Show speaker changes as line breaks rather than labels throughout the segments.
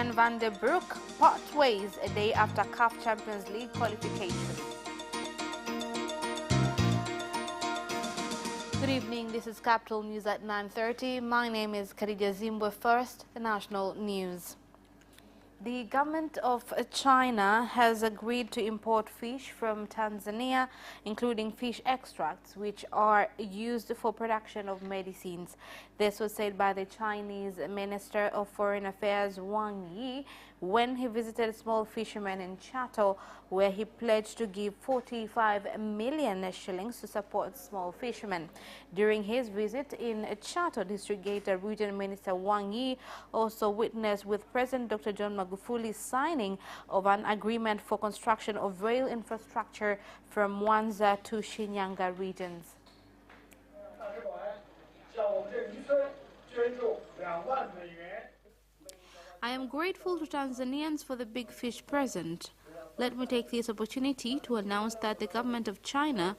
and Van der Broek part ways a day after CUP Champions League qualification. Good evening, this is Capital News at 9:30. My name is Khadija Zimbwe. First, the national news. The government of China has agreed to import fish from Tanzania, including fish extracts, which are used for production of medicines. This was said by the Chinese Minister of Foreign Affairs Wang Yi when he visited small fishermen in Chato, where he pledged to give 45 million shillings to support small fishermen. During his visit in Chato District Gate, Region Minister Wang Yi also witnessed with President Dr. John Magufuli's signing of an agreement for construction of rail infrastructure from Mwanza to Shinyanga regions. I am grateful to Tanzanians for the big fish present. Let me take this opportunity to announce that the government of China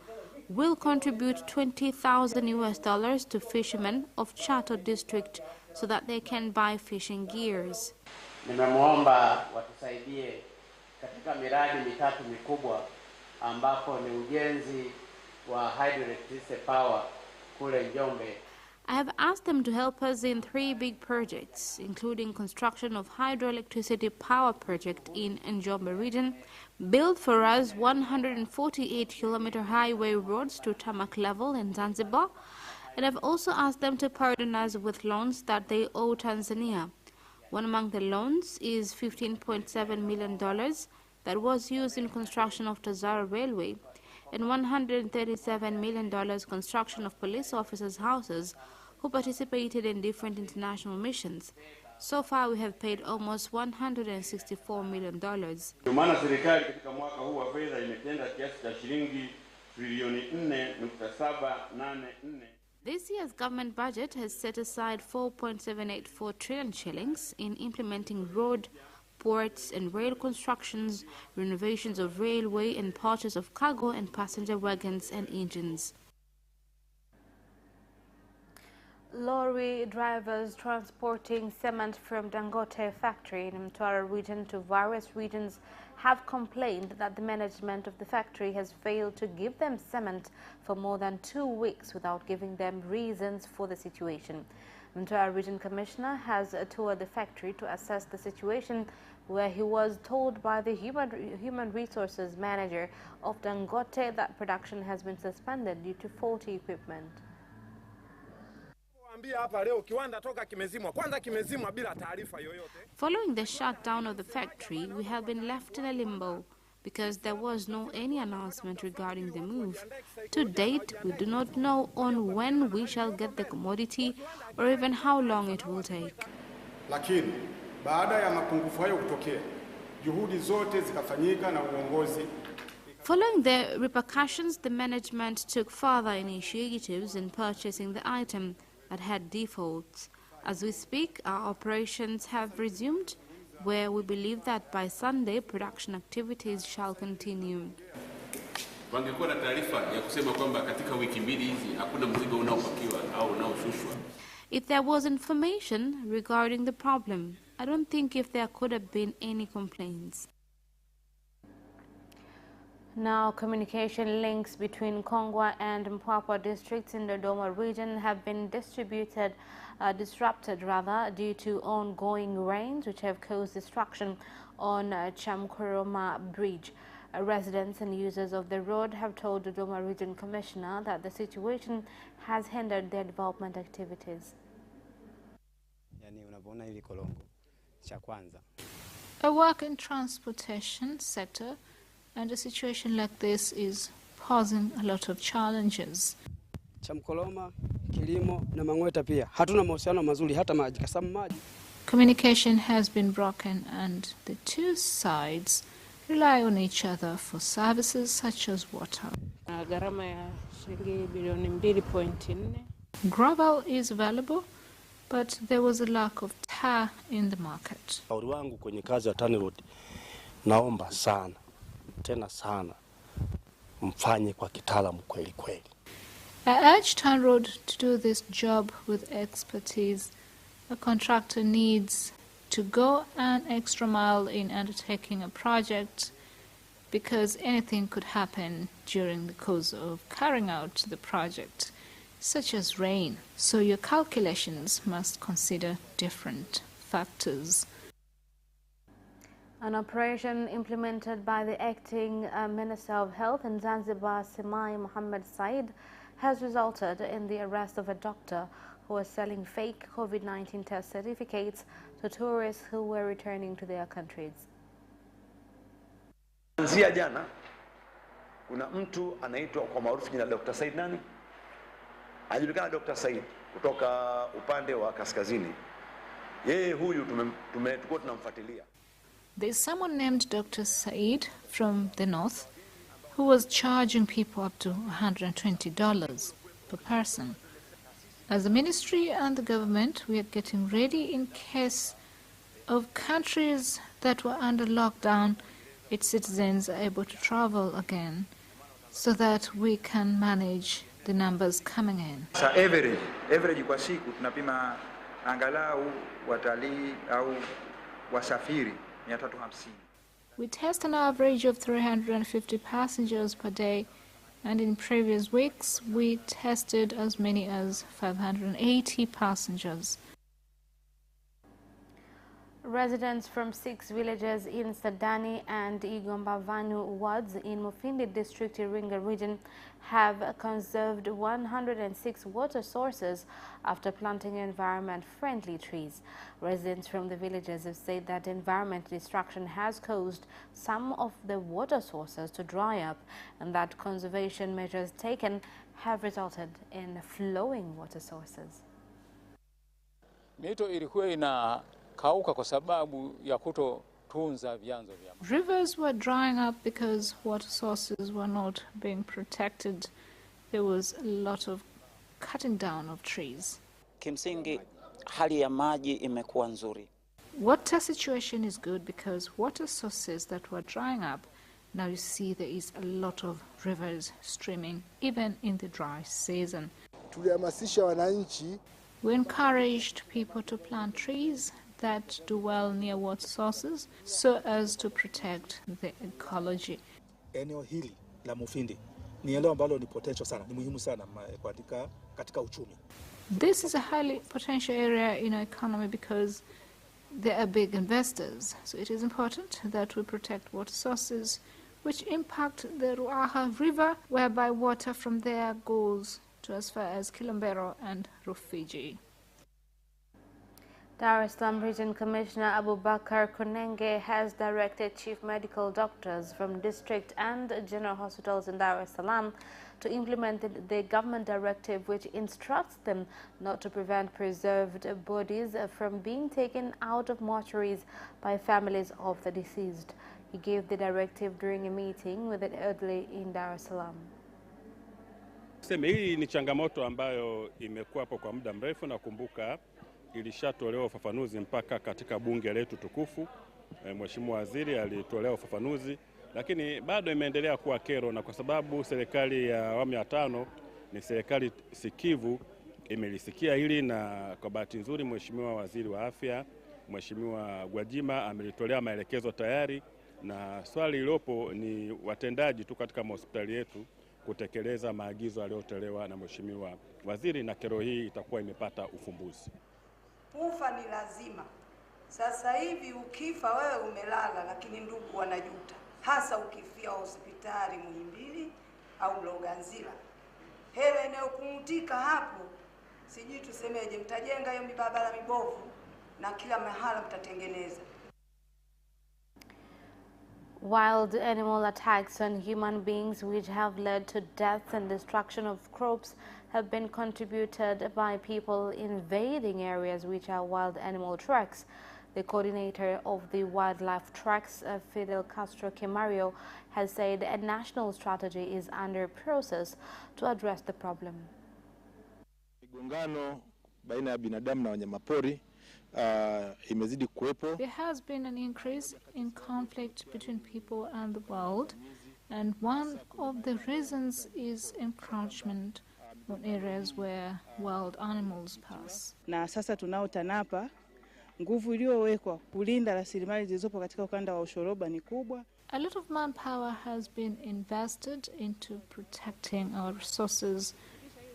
will contribute $20,000 to fishermen of Chato district so that they can buy fishing gears.
Nimemwomba watusaidie katika miradi mitatu mikubwa ambapo ni ujenzi wa hydroelectric power kule Njombe.
I have asked them to help us in 3 big projects, including construction of hydroelectricity power project in Njombe region, build for us 148-kilometer highway roads to tarmac level in Zanzibar, and I've also asked them to pardon us with loans that they owe Tanzania. One among the loans is $15.7 million that was used in construction of Tazara Railway, and $137 million construction of police officers' houses who participated in different international missions. So far, we have paid almost $164 million.
Maana serikali katika mwaka huu wa fedha imetenda kiasi cha shilingi trilioni 4.784.
This year's government budget has set aside 4.784 trillion shillings in implementing road, ports and rail constructions, renovations of railway and purchase of cargo and passenger wagons and engines. Lorry drivers transporting cement from Dangote factory in Mtwara region to various regions have complained that the management of the factory has failed to give them cement for more than 2 weeks without giving them reasons for the situation. Mtwara Region Commissioner has toured the factory to assess the situation, where he was told by the human resources manager of Dangote that production has been suspended due to faulty equipment. Following the shutdown of the factory, we have been left in a limbo because there was no any announcement regarding the move. To date, we do not know on when we shall get the commodity or even how long it will take.
Lakini baada ya mapungufu hayo kutokea, juhudi zote zikafanyika na uongozi.
Following the repercussions, the management took further initiatives in purchasing the item that had defaults. As we speak, our operations have resumed, where we believe that by Sunday, production activities shall continue.
Wangekuwa na taarifa ya kusema kwamba katika wiki mbili hizi hakuna mzigo unaopakiwa au unaoshushwa.
If there was information regarding the problem, I don't think if there could have been any complaints. Now, communication links between Kongwa and Mpwapwa districts in the Dodoma region have been disrupted due to ongoing rains, which have caused destruction on Chamkoroma Bridge. Residents and users of the road have told the Dodoma Region Commissioner that the situation has hindered their development activities.
I work in transportation sector, and a situation like this is posing a lot of challenges.
Chamkoloma, kilimo na Mangweta pia. Hatuna mahusiano mazuri hata maji kwa sababu maji.
Communication has been broken and the two sides rely on each other for services such as water.
Gharama ya shilingi bilioni 2.4.
Gravel is available, but there was a lack of tar in the market.
Shauri wangu kwenye kazi ya TANROADS, naomba sana tena sana mfanye kwa kitaalamu kweli kweli.
I urge TANROADS to do this job with expertise. A contractor needs to go an extra mile in undertaking a project, because anything could happen during the course of carrying out the project, such as rain. So your calculations must consider different factors.
An operation implemented by the acting Minister of Health in Zanzibar, Simai Mohammed Said, has resulted in the arrest of a doctor who was selling fake COVID-19 test certificates to tourists who were returning to their countries.
Kuanzia jana kuna mtu anaitwa kwa maarufu jina Dr. Said nani? Anajulikana Dr. Said kutoka upande wa kaskazini. Yeye huyu tulikuwa tunamfuatilia.
There's someone named Dr. Said from the north who was charging people up to $120 per person. As a ministry and the government, we are getting ready in case of countries that were under lockdown, its citizens are able to travel again, so that we can manage the numbers coming in.
Sa average kwa siku tunapima angalau watalii au wasafiri 350.
We test an average of 350 passengers per day, and in previous weeks we tested as many as 580 passengers.
Residents from 6 villages in Sadani and Igombavanu wards in Mufindi district, IRINGA region, have conserved 106 water sources after planting environment-friendly trees. Residents from the villages have said that environment destruction has caused some of the water sources to dry up, and that conservation measures taken have resulted in flowing water sources.
Mito ilikuwa inakauka kwa sababu ya kutotunza vyanzo vya maji.
Rivers were drying up because water sources were not being protected. There was a lot of cutting down of trees.
Kimsingi hali ya maji imekuwa nzuri.
Water situation is good because water sources that were drying up, now you see there is a lot of rivers streaming even in the dry season.
Tulihamasisha wananchi.
We encouraged people to plant trees that do well near water sources so as to protect the ecology.
Eneo hili la Mufindi ni eneo ambalo ni potential sana, ni muhimu sana katika uchumi.
This is a highly potential area in our economy because there are big investors. So it is important that we protect water sources which impact the Ruaha River, whereby water from there goes to as far as Kilombero and Rufiji.
Dar es Salaam Region Commissioner Abubakar Kunenge has directed chief medical doctors from district and general hospitals in Dar es Salaam to implement the government directive which instructs them not to prevent preserved bodies from being taken out of mortuaries by families of the deceased. He gave the directive during a meeting with the elderly in Dar es Salaam.
Hii ni changamoto ambayo imekuwa hapo kwa muda mrefu, na kumbuka ilishatolewa ufafanuzi mpaka katika bunge letu tukufu. Mheshimiwa Waziri alitolea ufafanuzi, lakini bado imeendelea kuwa kero, na kwa sababu serikali ya awamu ya 5 ni serikali sikivu, imelisikia hili, na kwa bahati nzuri Mheshimiwa Waziri wa Afya, Mheshimiwa Gwajima amelitolea maelekezo tayari, na swali lilopo ni watendaji tu katika hospitali yetu kutekeleza maagizo aliyotolewa na Mheshimiwa Waziri, na kero hii itakuwa imepata ufumbuzi.
Kufa ni lazima. Sasa hivi ukifa wewe umelala, lakini ndugu wanajuta, hasa ukifia hospitali Muhimbili au Loganzila. Hela inayokumutika hapo, sijui tusemeje, mtajenga hiyo mibabara mibovu na kila mahala mtatengeneza.
Wild animal attacks on human beings which have led to death and destruction of crops have been contributed by people invading areas which are wild animal tracks. The coordinator of the wildlife tracks, Fidel Castro Kimario, has said a national strategy is under process to address the problem.
Migongano baina ya binadamu na wanyamapori imezidi kuwepo.
There has been an increase in conflict between people and the wild, and one of the reasons is encroachment on areas where wild animals pass.
Na sasa tunao TANAPA nguvu iliyowekwa kulinda rasilimali zilizopo katika ukanda wa ushoroba ni kubwa.
A lot of manpower has been invested into protecting our resources,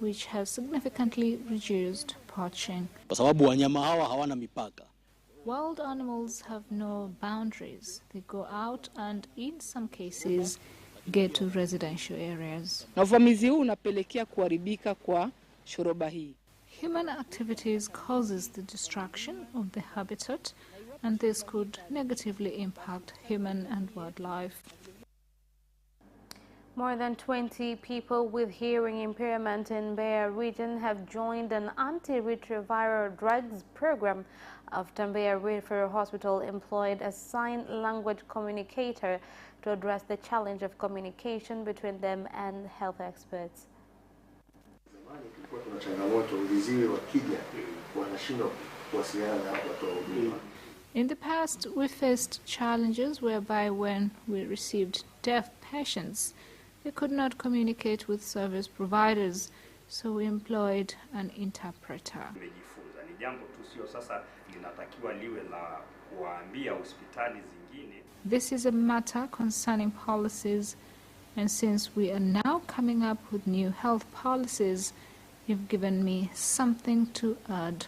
which has significantly reduced poaching.
Kwa sababu wanyama hawa hawana mipaka.
Wild animals have no boundaries. They go out and in some cases get to residential areas.
Na uvamizi huu unapelekea kuharibika kwa shoroba hii.
Human activities causes the destruction of the habitat, and this could negatively impact human and wildlife.
More than 20 people with hearing impairment in Mbeya region have joined an antiretroviral drugs program after Mbeya Referral Hospital employed a sign language communicator to address the challenge of communication between them and health experts.
In the past, we faced challenges whereby when we received deaf patients, they could not communicate with service providers, so we employed an interpreter. This is a matter concerning policies, and since we are now coming up with new health policies, you've given me something to add.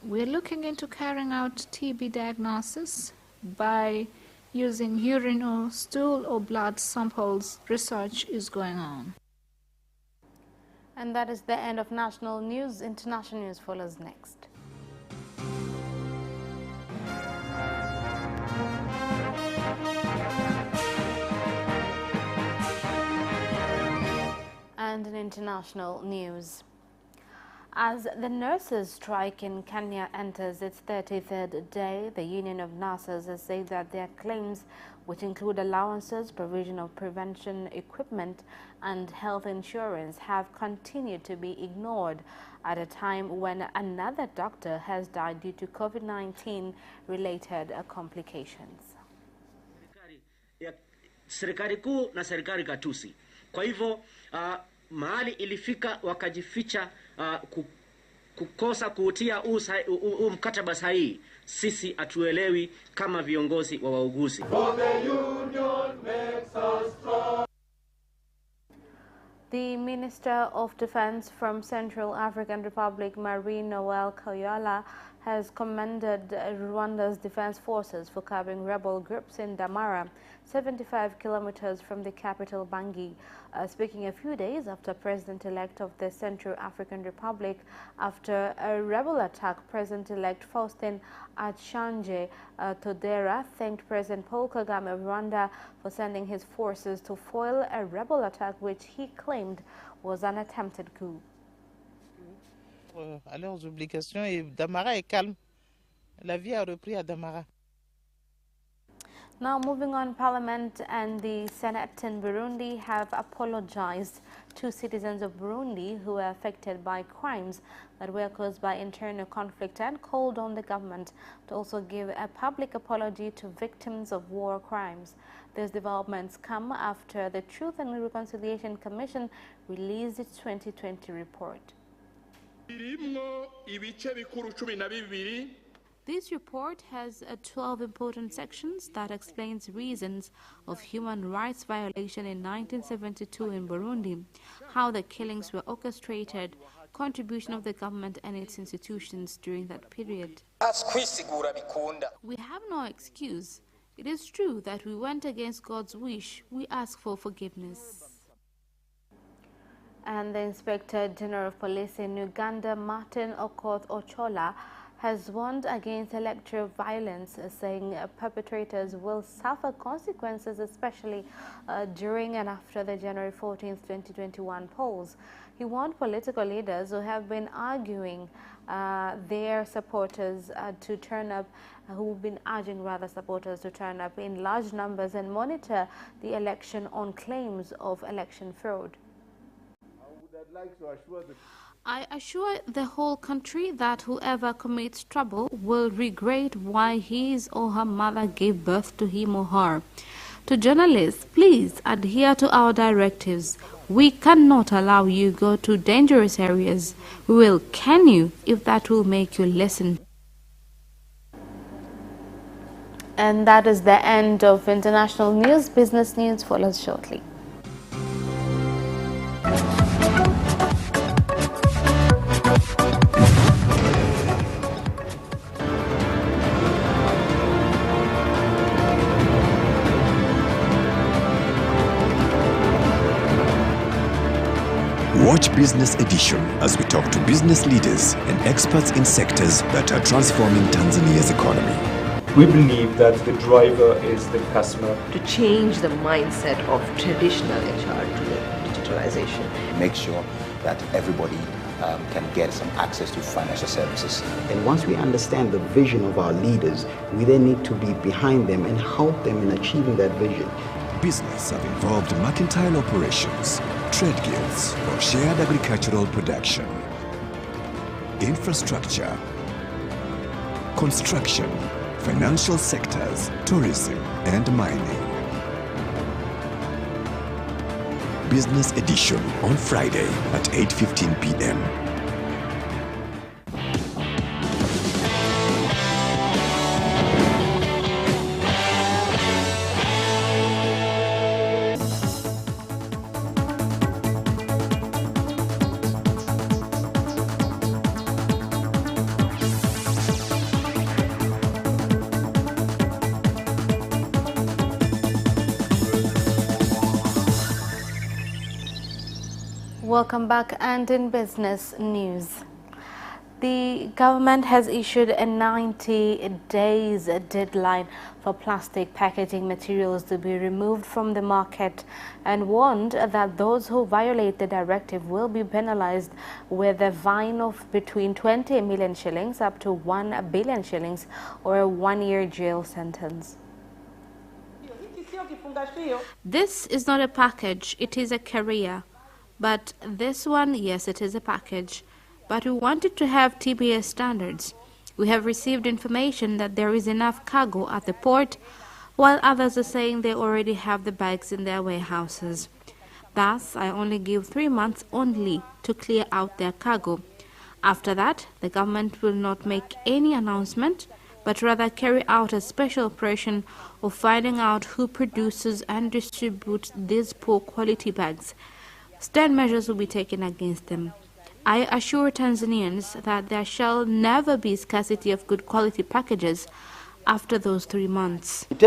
We're looking into carrying out TB diagnosis by using urine or stool or blood samples. Research is going on.
And that is the end of national news. International news follows next. And in international news, as the nurses' strike in Kenya enters its 33rd day, the Union of Nurses has said that their claims, which include allowances, provision of prevention equipment, and health insurance, have continued to be ignored at a time when another doctor has died due to COVID-19 related complications.
Serikali kuu na serikali katusi. Kwa hivyo mahali ilifika wakajificha kukosa kuutia huu mkataba sahihi, sisi atuelewi kama viongozi wa wauguzi.
The Minister of Defense from Central African Republic, Marie Noel Kayala, has commended Rwanda's defense forces for curbing rebel groups in Damara, 75 kilometers from the capital Bangui, speaking a few days after President-elect of the Central African Republic after a rebel attack. President-elect Faustin Archange Todera thanked President Paul Kagame of Rwanda for sending his forces to foil a rebel attack which he claimed was an attempted coup.
À leurs obligations et Damara est calme. La vie a repris à Damara.
Now moving on, Parliament and the Senate in Burundi have apologized to citizens of Burundi who were affected by crimes that were caused by internal conflict and called on the government to also give a public apology to victims of war crimes. These developments come after the Truth and Reconciliation Commission released its 2020 report. This report has 12 important sections that explains reasons of human rights violation in 1972 in Burundi, how the killings were orchestrated, contribution of the government and its institutions during that period. We have no excuse. It is true that we went against God's wish. We ask for forgiveness. And the Inspector General of Police in Uganda, Martin Okoth Ochola, has warned against electoral violence, saying perpetrators will suffer consequences, especially during and after the January 14, 2021 polls. He warned political leaders who have been arguing their supporters to turn up, who've been urging rather supporters to turn up in large numbers and monitor the election on claims of election fraud. I assure the whole country that whoever commits trouble will regret why his or her mother gave birth to him or her. To journalists, please adhere to our directives. We cannot allow you go to dangerous areas. We will can you if that will make you listen. And that is the end of international news. Business news follows shortly.
Watch Business Edition as we talk to business leaders and experts in sectors that are transforming Tanzania's economy.
We believe that the driver is the customer.
To change the mindset of traditional HR to the digitalization.
Make sure that everybody can get some access to financial services.
And once we understand the vision of our leaders, we then need to be behind them and help them in achieving that vision.
Business have involved mercantile operations, trade guilds, or shared agricultural production, infrastructure, construction, financial sectors, tourism, and mining. Business Edition on Friday at 8:15 p.m.
Welcome back, and in business news, the government has issued a 90 days deadline for plastic packaging materials to be removed from the market and warned that those who violate the directive will be penalized with a fine of between 20 million shillings up to 1 billion shillings or a 1-year jail sentence. This is not a package, it is a carrier. But this one, yes, it is a package. But we wanted to have TBS standards. We have received information that there is enough cargo at the port, while others are saying they already have the bags in their warehouses. Thus, I only give 3 months only to clear out their cargo. After that, the government will not make any announcement, but rather carry out a special operation of finding out who produces and distributes these poor quality bags. Stern measures will be taken against them. I assure Tanzanians that there shall never be scarcity of good quality packages after those 3 months. If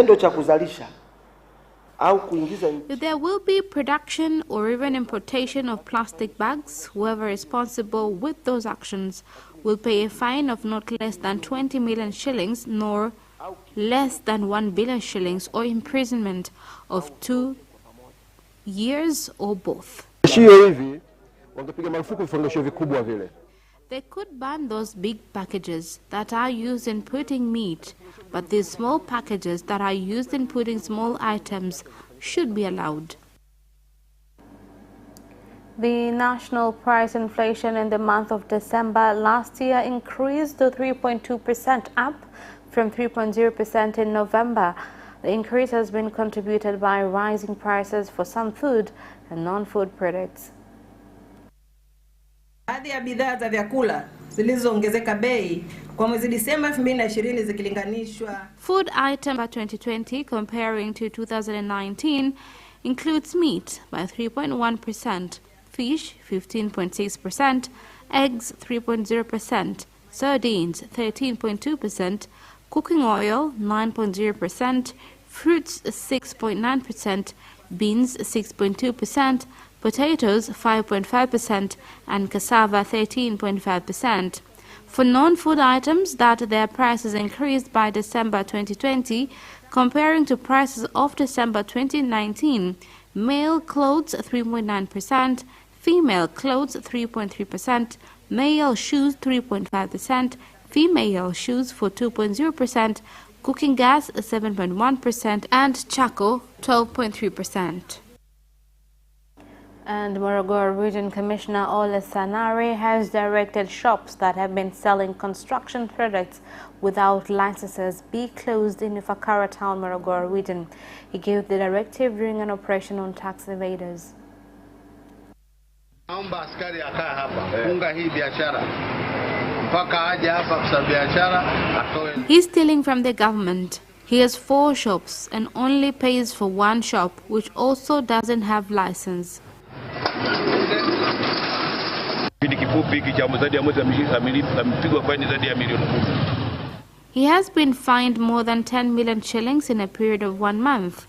there will be production or even importation of plastic bags, whoever is responsible with those actions will pay a fine of not less than 20 million shillings nor less than 1 billion shillings or imprisonment of 2 years or both. They could ban those big packages that are used in putting meat, but these small packages that are used in putting small items should be allowed. The national price inflation in the month of December last year increased to 3.2%, up from 3.0% in November. The increase has been contributed by rising prices for some food and non-food products.
Baadhi ya bidhaa za vyakula zilizoongezeka bei kwa mwezi Disemba 2020 zikilinganishwa.
Food item by 2020 comparing to 2019 includes meat by 3.1%, fish 15.6%, eggs 3.0%, sardines 13.2%, cooking oil 9.0%, fruits 6.9%, beans 6.2%, potatoes 5.5%, and cassava 13.5%. For non-food items that their prices increased by December 2020, comparing to prices of December 2019, male clothes 3.9%, female clothes 3.3%, male shoes 3.5%, female shoes for 2.0%, cooking gas 7.1%, and charcoal 12.3%. And Morogoro Region Commissioner Ole Sanare has directed shops that have been selling construction products without licenses be closed in Ifakara Town, Morogoro Region. He gave the directive during an operation on tax evaders.
Naomba askari akae hapa funga hii biashara mpaka aje hapa kwa biashara atoe.
He's stealing from the government. He has 4 shops and only pays for 1 shop, which also doesn't have license. He has been fined more than 10 million shillings in a period of 1 month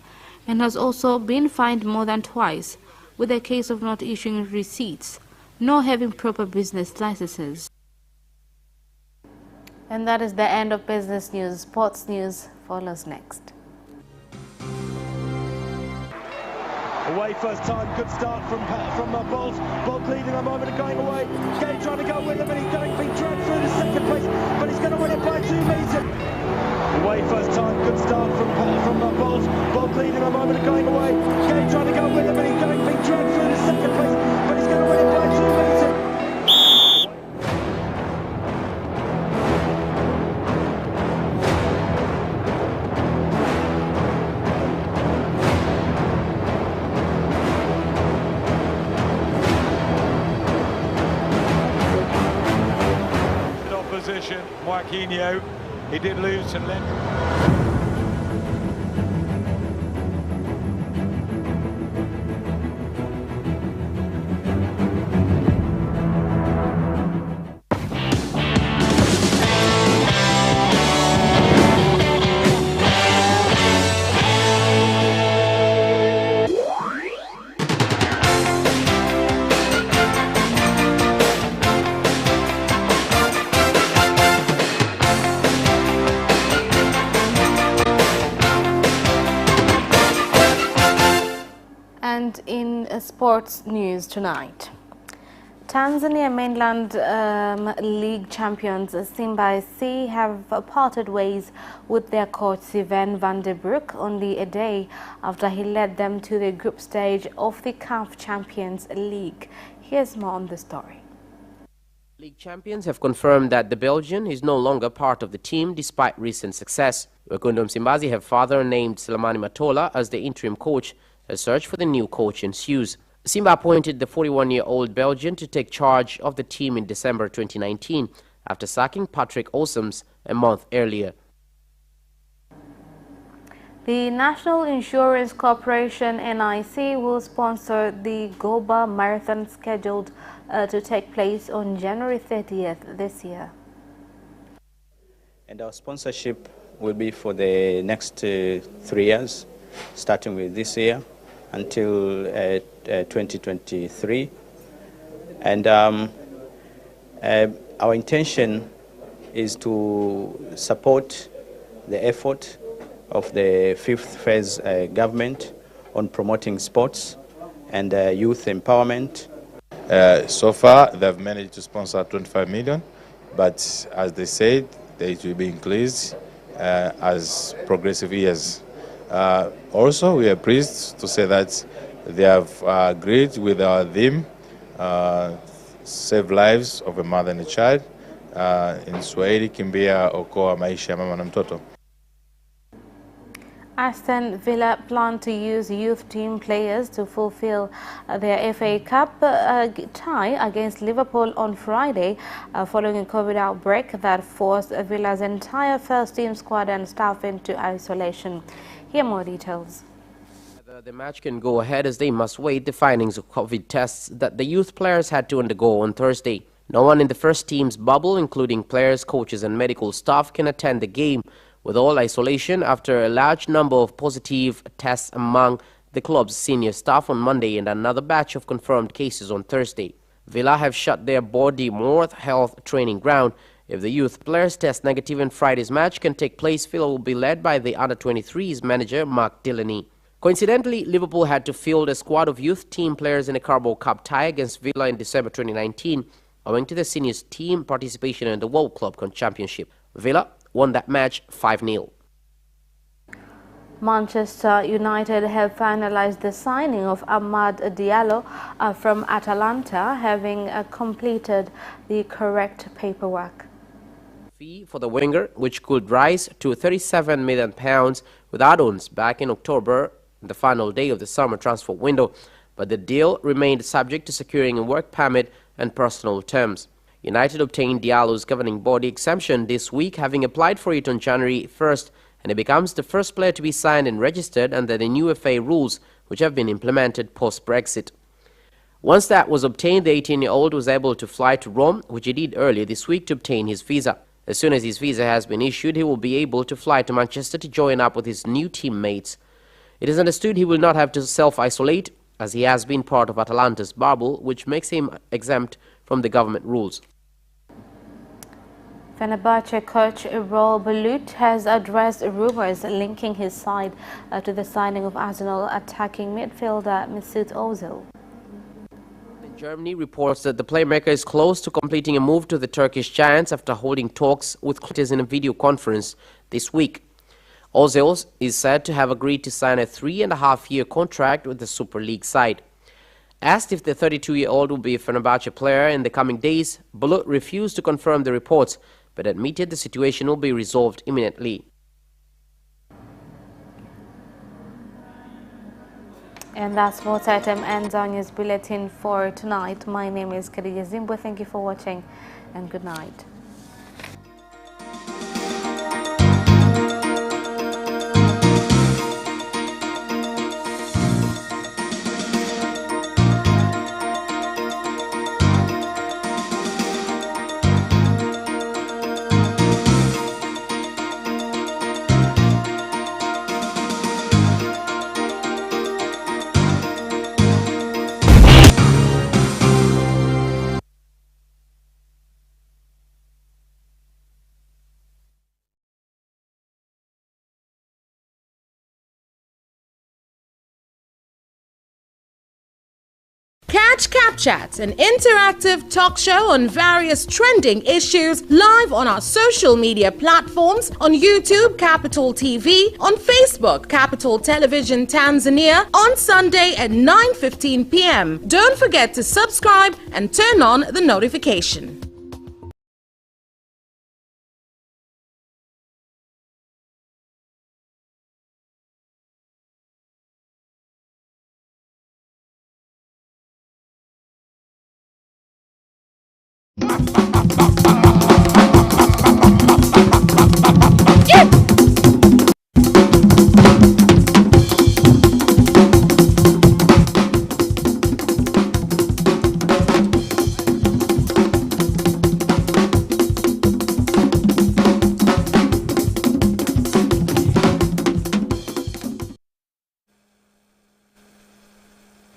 and has also been fined more than twice with a case of not issuing receipts nor having proper business licenses. And that is the end of business news. Sports news follows next.
Away first time, good start from Bolt. Bolt leading a moment and going away. Gay trying to go with him and he's being dragged through the second place, but he's going to win it by 2 meters. Away first time, good start from Bolt. Bolt leading a moment and going away. Gay trying to go with him and he's being dragged through the second place, but he's going to win it by 2 meters. Joaquinho, he did lose to Len.
And in sports news tonight, Tanzania Mainland League champions Simba SC have parted ways with their coach Sven van der Broek only a day after he led them to the group stage of the CUP Champions League. Here's more on the story.
League champions have confirmed that the Belgian is no longer part of the team despite recent success. Wekundu Msimbazi have further named Selemani Matola as the interim coach. A search for the new coach ensues. Simba appointed the 41-year-old Belgian to take charge of the team in December 2019 after sacking Patrick Aussems a month earlier.
The National Insurance Corporation NIC will sponsor the Goba Marathon scheduled to take place on January 30th this year.
And our sponsorship will be for the next 3 years, starting with this year until 2023. And our intention is to support the effort of the 5th phase government on promoting sports and youth empowerment.
So far, they've managed to sponsor 25 million, but as they said, it will be increased as progressive years. Also, we are pleased to say that they have agreed with our theme, Save Lives of a Mother and a Child, in Swahili, Kimbia Okoa Maisha ya Mama na Mtoto.
Aston Villa plan to use youth team players to fulfill their FA Cup tie against Liverpool on Friday following a COVID outbreak that forced Villa's entire first-team squad and staff into isolation. Here are more details.
The match can go ahead as they must wait the findings of COVID tests that the youth players had to undergo on Thursday. No one in the first team's bubble, including players, coaches and medical staff, can attend the game, with all isolation after a large number of positive tests among the club's senior staff on Monday and another batch of confirmed cases on Thursday. Villa have shut their Bournemouth Health training ground. If the youth players test negative in Friday's match can take place, Villa will be led by the under-23s manager Mark Delaney. Coincidentally, Liverpool had to field a squad of youth team players in a Carabao Cup tie against Villa in December 2019, owing to the seniors team participation in the World Club Championship. Villa won that match 5-0.
Manchester United have finalized the signing of Amad Dialo from Atalanta, having completed the correct paperwork.
Fee for the winger, which could rise to £37 million with add-ons back in October, the final day of the summer transfer window. but the deal remained subject to securing a work permit and personal terms. United obtained Dialo's governing body exemption this week, having applied for it on January 1st, and he becomes the first player to be signed and registered under the new FA rules, which have been implemented post-Brexit. Once that was obtained, the 18-year-old was able to fly to Rome, which he did earlier this week to obtain his visa. As soon as his visa has been issued, he will be able to fly to Manchester to join up with his new teammates. It is understood he will not have to self-isolate, as he has been part of Atalanta's bubble, which makes him exempt from the government rules.
Fenerbahce coach Erol Bulut has addressed rumors linking his side to the signing of Arsenal attacking midfielder Mesut Ozil.
Germany reports that the playmaker is close to completing a move to the Turkish Giants after holding talks with clubs in a video conference this week. Ozil is said to have agreed to sign a 3.5-year contract with the Super League side. Asked if the 32-year-old will be a Fenerbahce player in the coming days, Bulut refused to confirm the reports, but admitted the situation will be resolved imminently.
And that sports item ends our news bulletin for tonight. My name is Khadija Zimbwe. Thank you for watching and good night.
Catch CUP Chat, an interactive talk show on various trending issues, live on our social media platforms, on YouTube, Capital TV, on Facebook, Capital Television Tanzania, on Sunday at 9:15 p.m. Don't forget to subscribe and turn on the notification.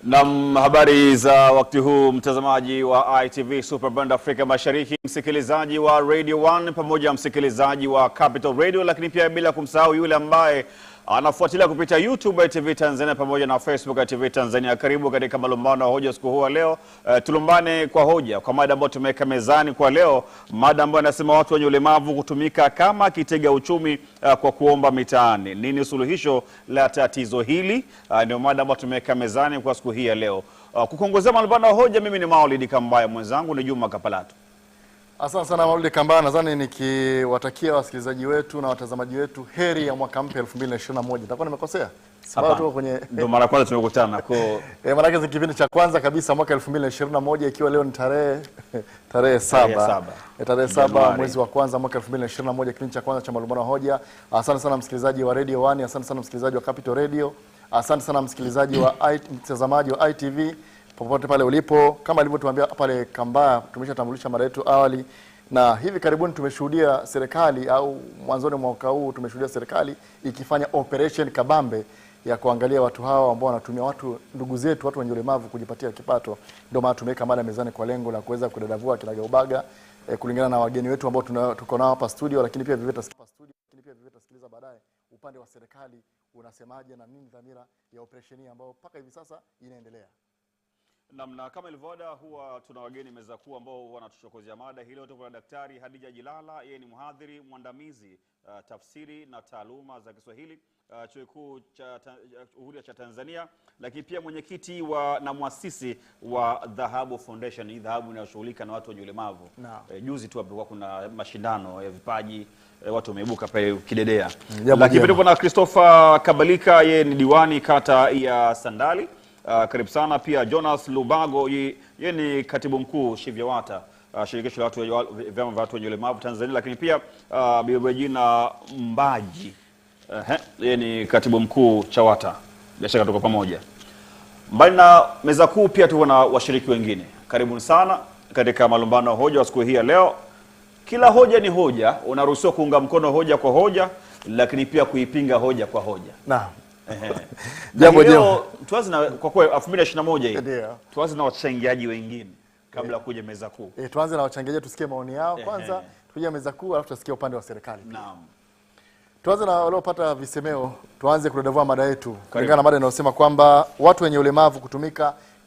Nam, habari za wakati huu mtazamaji wa ITV Super Band Afrika Mashariki, msikilizaji wa Radio 1 pamoja msikilizaji wa Capital Radio, lakini pia bila kumsahau yule ambaye anafuatilia kupitia YouTube ITV Tanzania pamoja na Facebook ITV Tanzania. Karibu katika malumbano ya hoja siku huu leo. Tulumbane kwa hoja kwa mada ambayo tumeweka mezani kwa leo, mada ambayo inasema watu wenye ulemavu kutumika kama kitega uchumi kwa kuomba mitaani. Nini suluhisho la tatizo hili? Ndio mada ambayo tumeweka mezani kwa siku hii ya leo. Kukuongozea malumbano ya hoja, mimi ni Maulidi Kambaya, mwenzangu ni Juma Kapalato.
Asante sana Maulidi Kambaya, nadhani nikiwatakia wasikilizaji wetu na watazamaji wetu heri ya mwaka mpya 2021. Nitakuwa nimekosea? Sababu tuko kwenye
ndio mara kwanza tumekutana kwa
maana yake kipindi cha kwanza kabisa mwaka 2021, ikiwa leo ni tarehe 7 mwezi wa kwanza mwaka 2021, kipindi cha kwanza cha malumbano hoja. Asante sana msikilizaji wa Radio 1, asante sana msikilizaji wa Capital Radio, asante sana msikilizaji wa mtazamaji wa ITV popote pale ulipo. Kama alivyotuambia pale Kambaya, tumeshatambulisha mada yetu awali, na hivi karibuni tumeshuhudia serikali, au mwanzoni mwa mwaka huu tumeshuhudia serikali ikifanya operation kabambe ya kuangalia watu hao ambao wanatumia watu ndugu zetu, watu wenye ulemavu kujipatia kipato. Ndio maana tumeweka mada mezani kwa lengo la kuweza kudadavua kinagaubaga kulingana na wageni wetu ambao tuko nao hapa studio, lakini pia vivyo tutasikiliza baadaye upande wa serikali unasemaje na nini dhamira ya operation hii ambayo mpaka hivi sasa inaendelea.
Na kama ilivyoada, huwa tuna wageni meza kuu ambao wanatuchokozea mada hilo. Tuko na Daktari Hadija Jilala, yeye ni mhadhiri mwandamizi tafsiri na taaluma za Kiswahili Chuo Kikuu cha Tanzania, lakini pia mwenyekiti na muasisi wa Dhahabu Foundation. Hii dhahabu inayoshughulika na watu wenye ulemavu. Juzi tu hapo kuna mashindano ya vipaji, watu wameibuka pale kidedea. Lakini pia kuna Christopher Kabalika, yeye ni diwani kata ya Sandali. Karibu sana. Pia Jonas Lubago, yeye ni katibu mkuu Shivyawata, shirikisho la watu vyama vya watu wenye ulemavu Tanzania, lakini pia Bibi Regina Mbaji, yeye ni katibu mkuu Chawata. Bila shaka tuko pamoja. Mbali na meza kuu pia tuko na washiriki wengine. Karibuni sana katika malumbano hoja wa siku hii ya leo. Kila hoja ni hoja, unaruhusiwa kuunga mkono hoja kwa hoja, lakini pia kuipinga hoja kwa hoja.
Naam.
Jambo leo tuanze na kwa kweli 2021 hii. Tuanze na wachangiaji wengine kabla kuja meza kuu.
Tuanze na wachangiaji tusikie maoni yao kwanza, tuje meza kuu alafu tusikie upande wa serikali.
Naam.
Tuanze na waliopata visemeo, tuanze kudadavua mada yetu. Kulingana na mada inayosema kwamba watu wenye ulemavu kutumika